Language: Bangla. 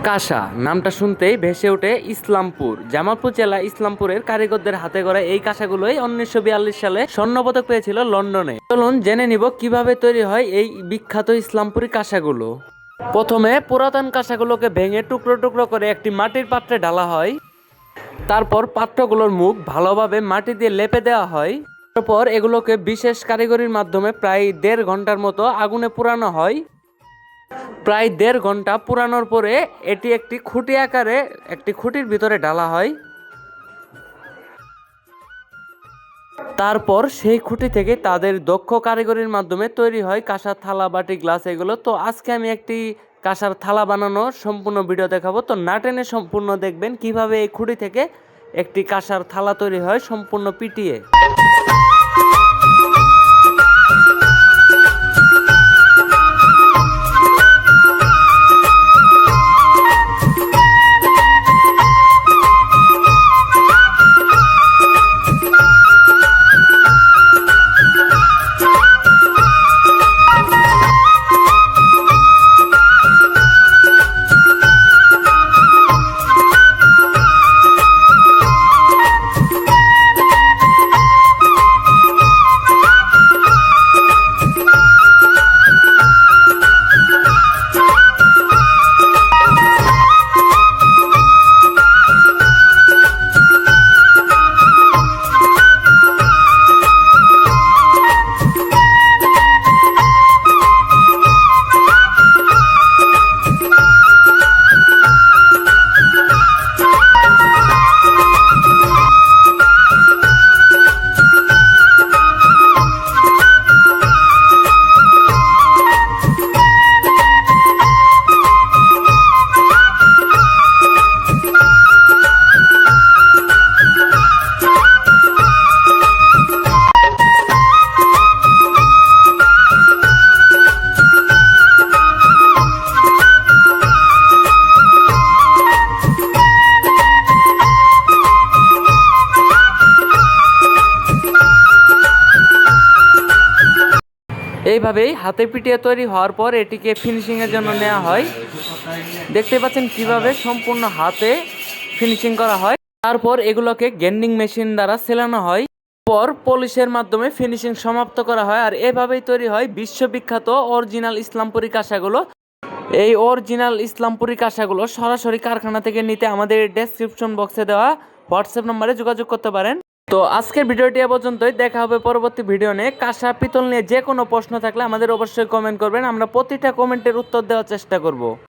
কাঁসা নামটা শুনতেই ভেসে ওঠে ইসলামপুর। জামালপুর জেলা ইসলামপুরের কারিগরদের হাতে গড়া এই কাঁসাগুলোই 1942 সালে স্বর্ণপদক পেয়েছিল লন্ডনে। চলুন জেনে নিব কিভাবে তৈরি হয় এই বিখ্যাত ইসলামপুরি কাঁসাগুলো। প্রথমে পুরাতন কাঁসাগুলোকে ভেঙে টুকরো টুকরো করে একটি মাটির পাত্রে ঢালা হয়। তারপর পাত্রগুলোর মুখ ভালোভাবে মাটি দিয়ে লেপে দেওয়া হয়। তারপর এগুলোকে বিশেষ কারিগরির মাধ্যমে প্রায় 1.5 ঘন্টার মতো আগুনে পোড়ানো হয়। প্রায় 1.5 ঘন্টা পুরানোর পরে এটি একটি খুঁটি আকারে একটি খুঁটির ভিতরে ঢালা হয়। তারপর সেই খুঁটি থেকে তাদের দক্ষ কারিগরির মাধ্যমে তৈরি হয় কাঁসার থালা, বাটি, গ্লাস এগুলো। তো আজকে আমি একটি কাঁসার থালা বানানোর সম্পূর্ণ ভিডিও দেখাবো। তো না টেনে সম্পূর্ণ দেখবেন কিভাবে এই খুঁটি থেকে একটি কাঁসার থালা তৈরি হয় সম্পূর্ণ পিটিয়ে। এইভাবেই হাতে পিটিয়ে তৈরি হওয়ার পর এটিকে ফিনিশিংয়ের জন্য নেওয়া হয়। দেখতে পাচ্ছেন কিভাবে সম্পূর্ণ হাতে ফিনিশিং করা হয়। তারপর এগুলোকে গ্রাইন্ডিং মেশিন দ্বারা সেলানো হয়। পর পলিশের মাধ্যমে ফিনিশিং সমাপ্ত করা হয়। আর এভাবেই তৈরি হয় বিশ্ববিখ্যাত অরিজিনাল ইসলামপুরি কাঁসাগুলো। এই অরিজিনাল ইসলামপুরি কাঁসাগুলো সরাসরি কারখানা থেকে নিতে আমাদের ডেসক্রিপশন বক্সে দেওয়া হোয়াটসঅ্যাপ নম্বরে যোগাযোগ করতে পারেন। তো আজকের ভিডিওটি এ পর্যন্তই। দেখা হবে পরবর্তী ভিডিও নিয়ে। কাঁসা পিতল নিয়ে যে কোনো প্রশ্ন থাকলে আমাদের অবশ্যই কমেন্ট করবেন, আমরা প্রতিটা কমেন্টের উত্তর দেওয়ার চেষ্টা করব।